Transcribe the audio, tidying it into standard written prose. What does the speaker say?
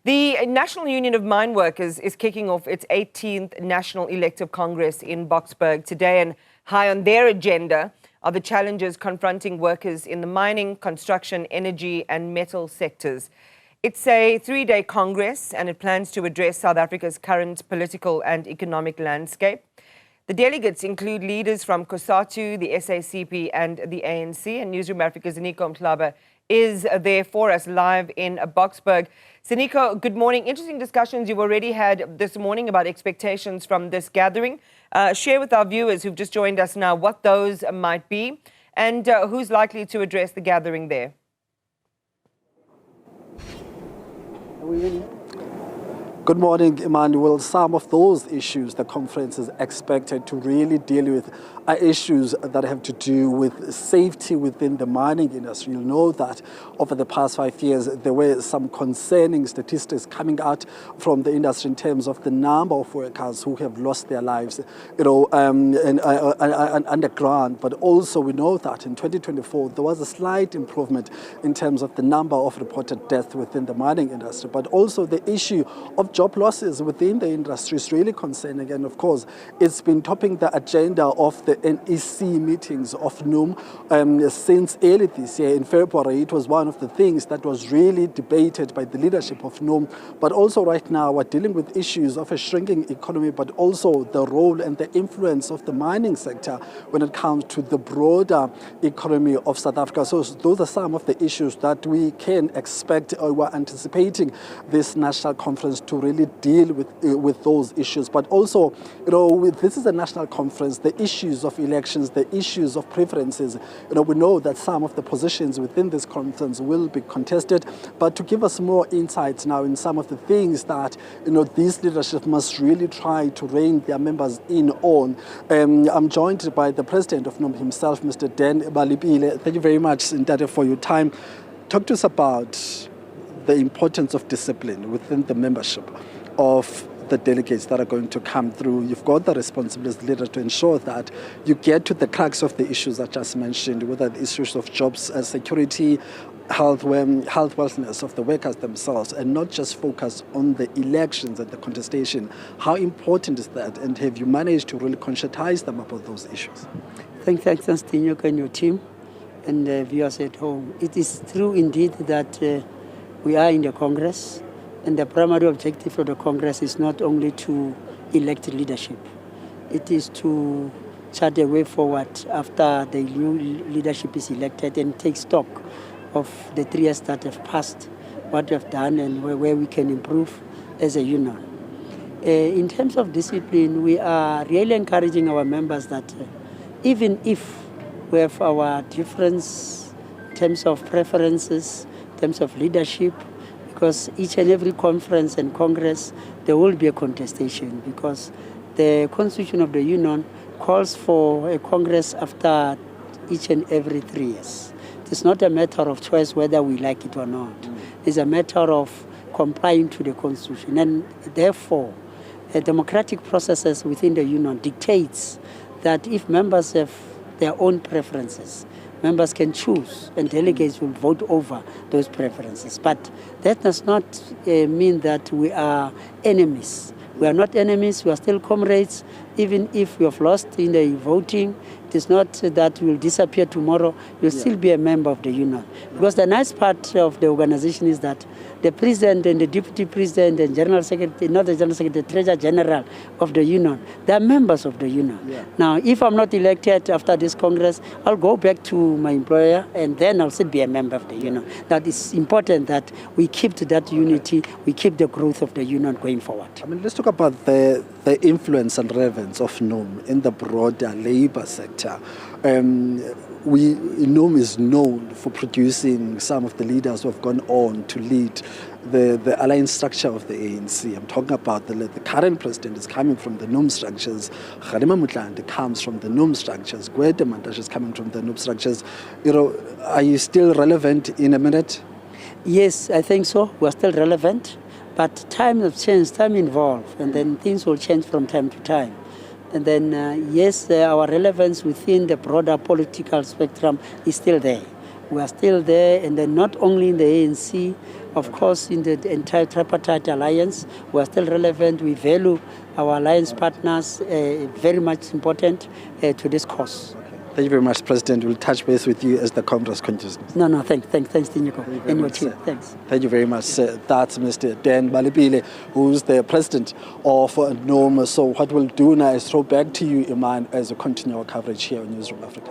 The National Union of Mine Workers is kicking off its 18th National Elective Congress in Boksburg today, and high on their agenda are the challenges confronting workers in the mining, construction, energy and metal sectors. It's a three-day Congress and it plans to address South Africa's current political and economic landscape. The delegates include leaders from COSATU, the SACP and the ANC, and Newzroom Afrika's Ziniko Mhlaba is there for us live in Boksburg. Ziniko, good morning. Interesting discussions you've already had this morning about expectations from this gathering. Share with our viewers who've just joined us now what those might be and who's likely to address the gathering there. Good morning, Emmanuel. Some of those issues the conference is expected to really deal with are issues that have to do with safety within the mining industry. You'll know that over the past 5 years, there were some concerning statistics coming out from the industry in terms of the number of workers who have lost their lives, underground. But also we know that in 2024, there was a slight improvement in terms of the number of reported deaths within the mining industry. But also the issue of job losses within the industry is really concerning. And of course, it's been topping the agenda of the NEC meetings of NUM since early this year. In February, it was one of the things that was really debated by the leadership of NUM. But also right now, we're dealing with issues of a shrinking economy, but also the role and the influence of the mining sector when it comes to the broader economy of South Africa. So those are some of the issues that we can expect, or we're anticipating this national conference to really deal with those issues. But also, this is a national conference, the issues of elections, the issues of preferences, we know that some of the positions within this conference will be contested. But to give us more insights now in some of the things that, these leadership must really try to rein their members in on, I'm joined by the president of NUM himself, Mr. Dan Baipile. Thank you very much, Ndade, for your time. Talk to us about the importance of discipline within the membership of the delegates that are going to come through. You've got the responsibility as leader to ensure that you get to the crux of the issues I just mentioned, whether the issues of jobs, security, health, wellness of the workers themselves, and not just focus on the elections and the contestation. How important is that? And have you managed to really conscientize them about those issues? Thanks, Ziniko and your team and viewers at home. It is true indeed that we are in the Congress, and the primary objective of the Congress is not only to elect leadership, it is to chart a way forward after the new leadership is elected and take stock of the 3 years that have passed, what we have done and where we can improve as a union. In terms of discipline, we are really encouraging our members that even if we have our difference in terms of preferences, in terms of leadership, because each and every conference and congress, there will be a contestation because the constitution of the union calls for a congress after each and every 3 years. It's not a matter of choice whether we like it or not. It's a matter of complying to the constitution. And therefore, democratic processes within the union dictates that if members have their own preferences, members can choose and delegates will vote over those preferences. But that does not mean that we are enemies. We are not enemies, we are still comrades. Even if we have lost in the voting, it is not that we will disappear tomorrow. You'll still be a member of the union. Because the nice part of the organization is that the president and the deputy president and general secretary, not the general secretary, the treasurer general of the union, they are members of the union. Now, if I'm not elected after this Congress, I'll go back to my employer and then I'll still be a member of the union. That is important that we keep to that unity, we keep the growth of the union going forward. I mean, let's talk about the influence and relevance of NUM in the broader labor sector. NUM is known for producing some of the leaders who have gone on to lead the alliance structure of the ANC. I'm talking about the current president is coming from the NUM structures. Kgalema Motlanthe comes from the NUM structures. Gwede Mantashe is coming from the NUM structures. Are you still relevant in a minute? Yes, I think so. We're still relevant. But time has changed, time evolves, and then things will change from time to time. And then, yes, our relevance within the broader political spectrum is still there. We are still there, and then not only in the ANC, Of course, in the entire tripartite alliance, we are still relevant. We value our alliance partners, very much important to this cause. Thank you very much, President. We'll touch base with you as the Congress continues. No, thanks, Ziniko, and your team. Thanks. Thank you very much. That's Mr. Dan Baipile, who's the president of NUM. So what we'll do now is throw back to you, Iman, as we continue our coverage here on Newzroom Afrika.